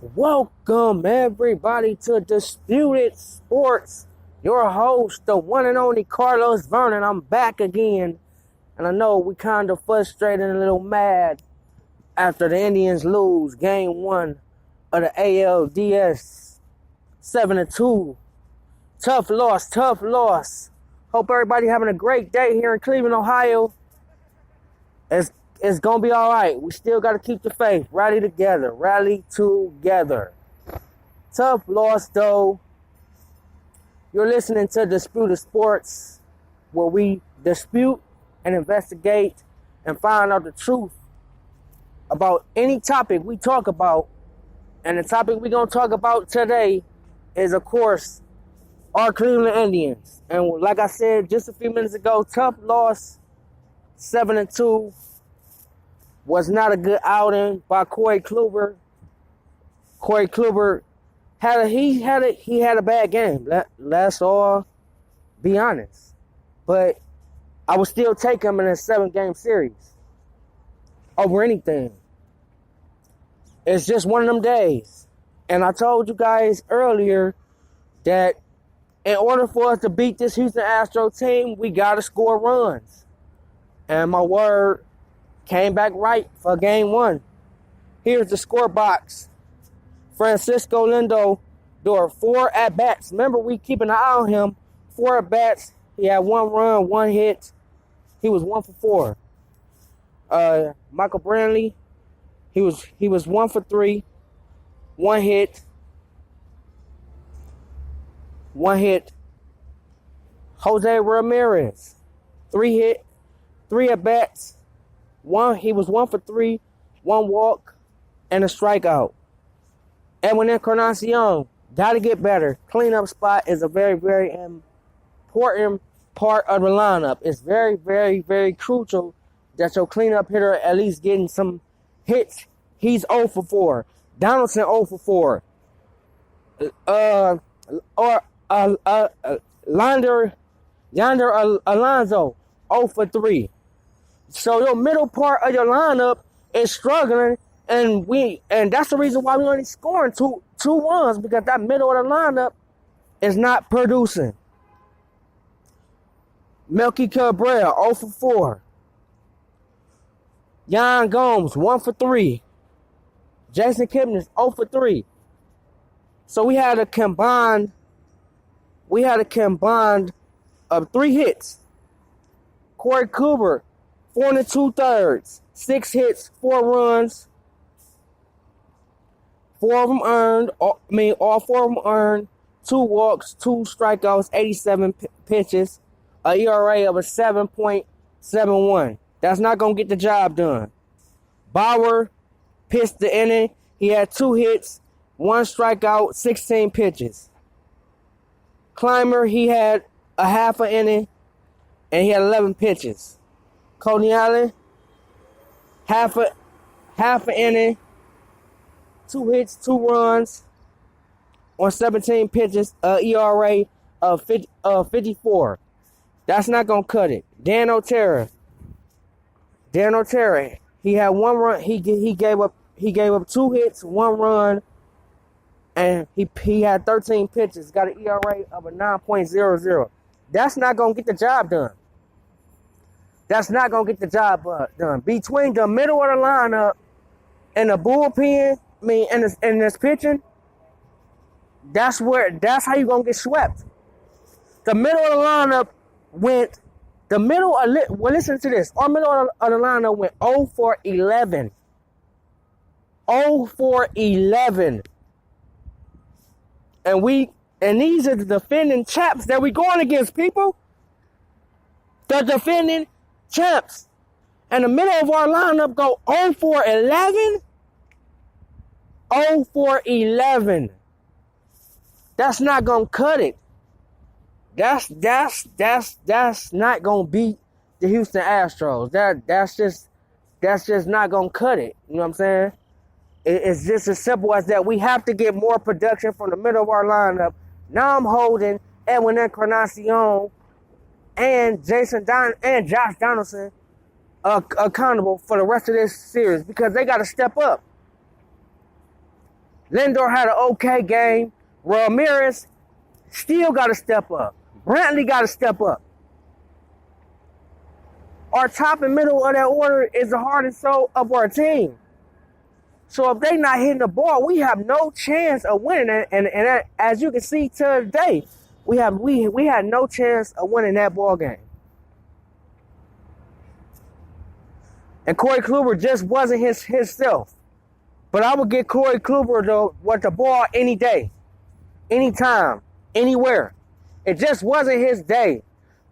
Welcome everybody to Disputed Sports. Your host, the one and only Carlos Vernon. I'm back again. And I know we kind of frustrated and a little mad after the Indians lose game 1 of the ALDS 7-2. Tough loss. Hope everybody having a great day here in Cleveland, Ohio. It's going to be all right. We still got to keep the faith. Rally together. Tough loss, though. You're listening to Disputed Sports, where we dispute and investigate and find out the truth about any topic we talk about. And the topic we're going to talk about today is, of course, our Cleveland Indians. And like I said just a few minutes ago, tough loss, 7-2. Was not a good outing by Corey Kluber. Corey Kluber had a bad game. Let's all be honest. But I would still take him in a 7-game series over anything. It's just one of them days. And I told you guys earlier that in order for us to beat this Houston Astros team, we got to score runs. And my word came back right for game 1. Here's the score box. Francisco Lindor, 4 at-bats. Remember, we keep an eye on him. 4 at-bats. He had 1 run, 1 hit. He was 1 for 4. Michael Brantley, he was 1 for 3. 1 hit. 1 hit. Jose Ramirez, 3 at-bats. He was 1 for 3, 1 walk, and a strikeout. Edwin Encarnacion, got to get better. Cleanup spot is a very, very important part of the lineup. It's very, very, very crucial that your cleanup hitter at least getting some hits. He's 0 for 4. Donaldson 0 for 4. Yonder Alonso 0 for 3. So your middle part of your lineup is struggling, and that's the reason why we only scoring two runs, because that middle of the lineup is not producing. Melky Cabrera 0 for 4. Yan Gomes 1 for 3. Jason Kipnis 0 for 3. So we had a combined of 3 hits. Corey Kluber 4 2/3, 6 hits, 4 runs. 4 of them earned. All 4 of them earned. 2 walks, 2 strikeouts, 87 pitches, a ERA of a 7.71. That's not gonna get the job done. Bauer pitched the inning. He had 2 hits, 1 strikeout, 16 pitches. Clymer, he had a half an inning, and he had 11 pitches. Coney Allen, half an inning, 2 hits, 2 runs on 17 pitches, ERA of 54. That's not gonna cut it. Dan Otero, he had 1 run. He gave up 2 hits, 1 run, and he had 13 pitches. Got an ERA of a 9.00. That's not gonna get the job done. That's not going to get the job done. Between the middle of the lineup and the bullpen, and this pitching, that's how you're going to get swept. The middle of the lineup went, listen to this. Our middle of the lineup went 0 for 11. 0 for 11. And these are the defending champs that we going against, people. The defending champs. And the middle of our lineup go 0 for 11. 0 for 11. That's not gonna cut it. That's not gonna beat the Houston Astros. That's just not gonna cut it. You know what I'm saying? It's just as simple as that. We have to get more production from the middle of our lineup. Now I'm holding Edwin Encarnacion and Josh Donaldson accountable for the rest of this series, because they got to step up. Lindor had an okay game. Ramirez still got to step up. Brantley got to step up. Our top and middle of that order is the heart and soul of our team. So if they not hitting the ball, we have no chance of winning. And as you can see today, we had no chance of winning that ball game. And Corey Kluber just wasn't himself. But I would get Corey Kluber with the ball any day, anytime, anywhere. It just wasn't his day.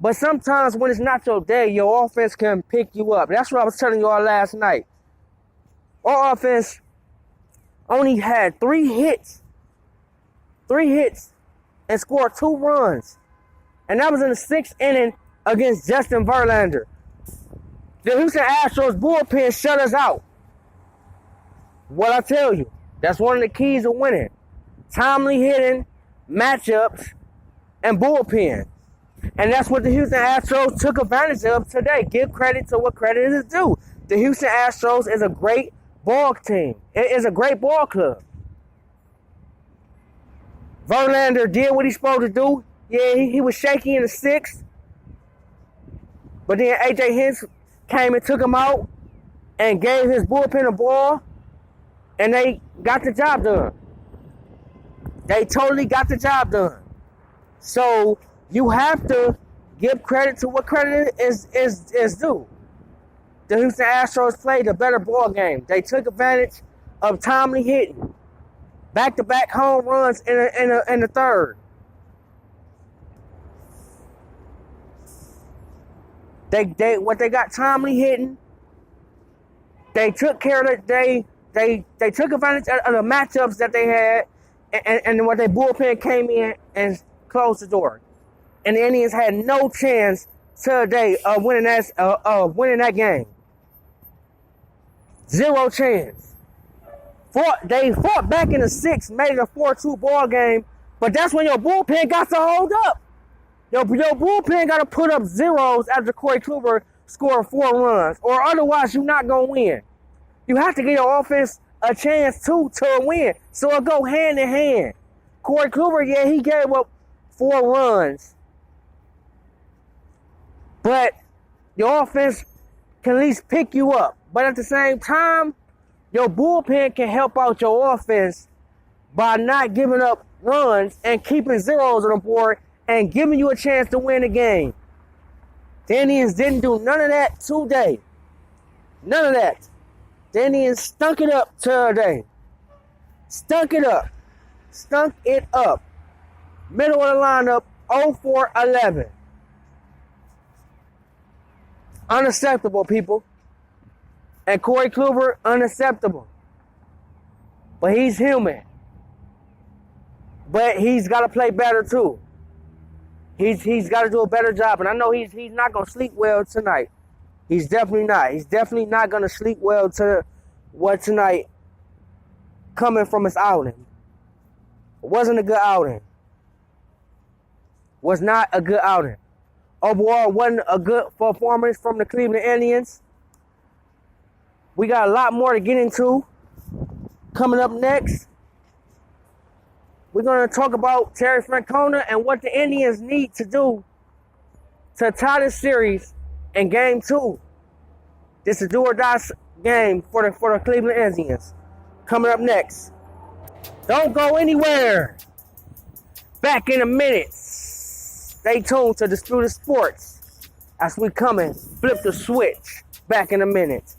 But sometimes when it's not your day, your offense can pick you up. That's what I was telling y'all last night. Our offense only had 3 hits. 3 hits and scored 2 runs. And that was in the 6th inning against Justin Verlander. The Houston Astros bullpen shut us out. What I tell you, that's one of the keys of winning. Timely hitting, matchups, and bullpen. And that's what the Houston Astros took advantage of today. Give credit to what credit is due. The Houston Astros is a great ball team. It is a great ball club. Verlander did what he's supposed to do. Yeah, he was shaky in the 6th. But then A.J. Hinch came and took him out and gave his bullpen a ball. And they got the job done. They totally got the job done. So you have to give credit to what credit is due. The Houston Astros played a better ball game. They took advantage of timely hitting, back-to-back home runs in the 3rd. They got timely hitting. They took care of it. They took advantage of the matchups that they had, and when their bullpen came in and closed the door. And the Indians had no chance today of winning that game. 0 chance. They fought back in the 6th, made it a 4-2 ball game, but that's when your bullpen got to hold up. Your bullpen got to put up zeros after Corey Kluber scored 4 runs, or otherwise you're not going to win. You have to give your offense a chance to win. So it go hand in hand. Corey Kluber, yeah, he gave up 4 runs. But your offense can at least pick you up. But at the same time, your bullpen can help out your offense by not giving up runs and keeping zeros on the board and giving you a chance to win the game. The Indians didn't do none of that today. None of that. The Indians stunk it up today. Stunk it up. Stunk it up. Middle of the lineup, 0-for-11. Unacceptable, people. And Corey Kluber, unacceptable. But he's human. But he's got to play better too. He's got to do a better job. And I know he's not going to sleep well tonight. He's definitely not. He's definitely not going to sleep well tonight coming from his outing. It wasn't a good outing. Was not a good outing. Overall, wasn't a good performance from the Cleveland Indians. We got a lot more to get into coming up next. We're going to talk about Terry Francona and what the Indians need to do to tie this series in Game 2. This is a do-or-die game for the Cleveland Indians. Coming up next. Don't go anywhere. Back in a minute. Stay tuned to Disputed Sports as we come and flip the switch. Back in a minute.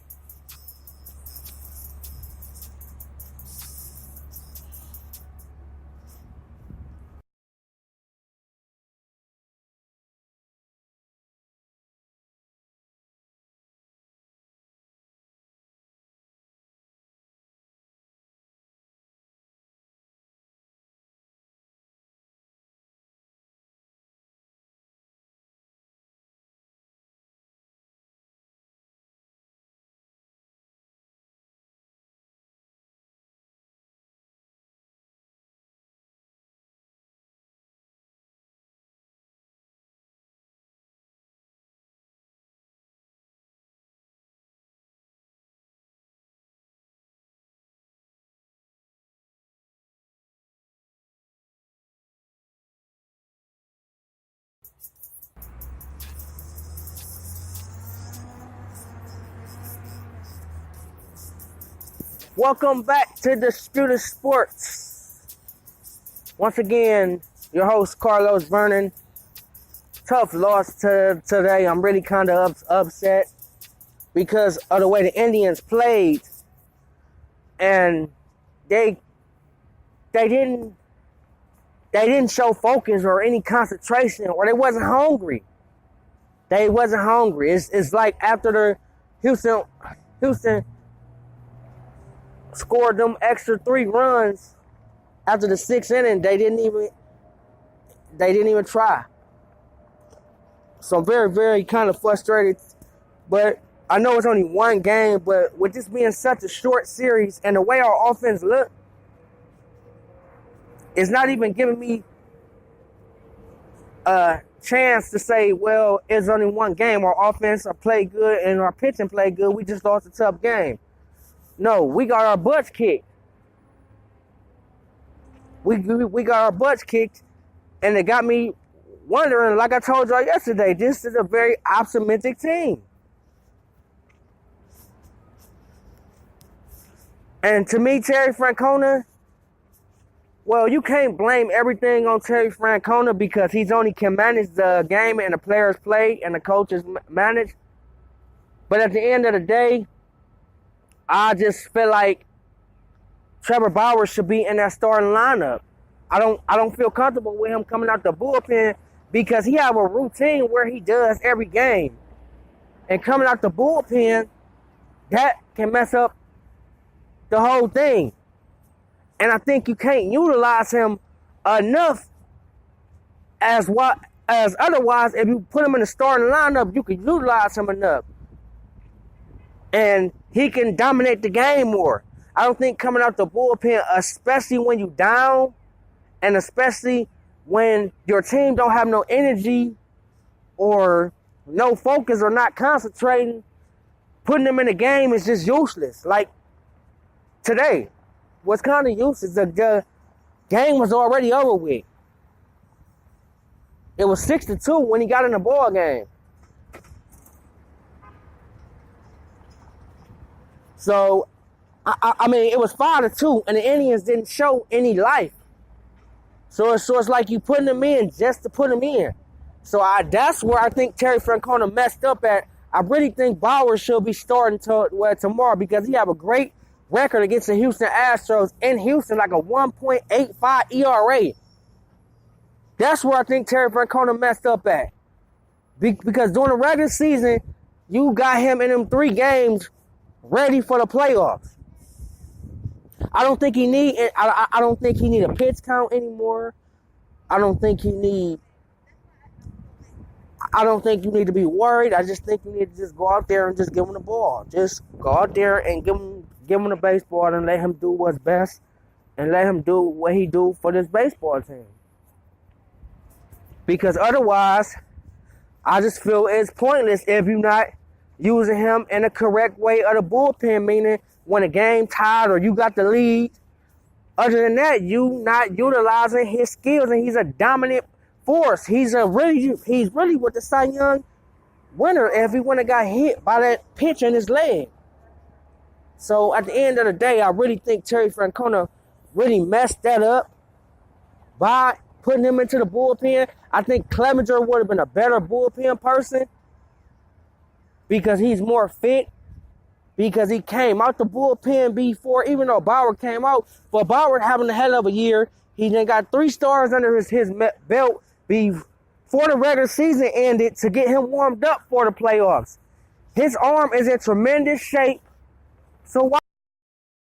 Welcome back to Disputed Sports. Once again, your host Carlos Vernon. Tough loss today. I'm really kind of upset because of the way the Indians played, and they didn't show focus or any concentration, or they wasn't hungry. They wasn't hungry. It's like after the Houston scored them extra 3 runs after the 6th inning, they didn't even try. So I'm very, very kind of frustrated. But I know it's only one game, but with this being such a short series and the way our offense look, it's not even giving me a chance to say, well, it's only one game. Our offense played good and our pitching played good. We just lost a tough game. No, we got our butts kicked. We got our butts kicked, and it got me wondering, like I told y'all yesterday, this is a very optimistic team. And to me, Terry Francona, well, you can't blame everything on Terry Francona because he's only can manage the game and the players play and the coaches manage. But at the end of the day, I just feel like Trevor Bauer should be in that starting lineup. I don't feel comfortable with him coming out the bullpen because he have a routine where he does every game. And coming out the bullpen, that can mess up the whole thing. And I think you can't utilize him enough as otherwise if you put him in the starting lineup, you can utilize him enough. And he can dominate the game more. I don't think coming out the bullpen, especially when you down, and especially when your team don't have no energy or no focus or not concentrating, putting them in the game is just useless. Like today was kind of useless. The game was already over with. It was 6-2 when he got in the ball game. So, I mean, it was 5-2, and the Indians didn't show any life. So it's like you putting them in just to put them in. So that's where I think Terry Francona messed up at. I really think Bauer should be starting tomorrow because he have a great record against the Houston Astros in Houston, like a 1.85 ERA. That's where I think Terry Francona messed up at. Because during the regular season, you got him in them 3 games ready for the playoffs. I don't think he need a pitch count anymore. I don't think you need to be worried. I just think you need to just go out there and just give him the ball. Just go out there and give him the baseball and let him do what's best and let him do what he do for this baseball team. Because otherwise, I just feel it's pointless if you're not using him in the correct way of the bullpen, meaning when the game tied or you got the lead. Other than that, you not utilizing his skills, and he's a dominant force. He's really with the Cy Young winner if he wouldn't have got hit by that pitch in his leg. So at the end of the day, I really think Terry Francona really messed that up by putting him into the bullpen. I think Clevenger would have been a better bullpen person because he's more fit, because he came out the bullpen before, even though Bauer came out. But Bauer having a hell of a year. He then got 3 stars under his belt before the regular season ended to get him warmed up for the playoffs. His arm is in tremendous shape. So why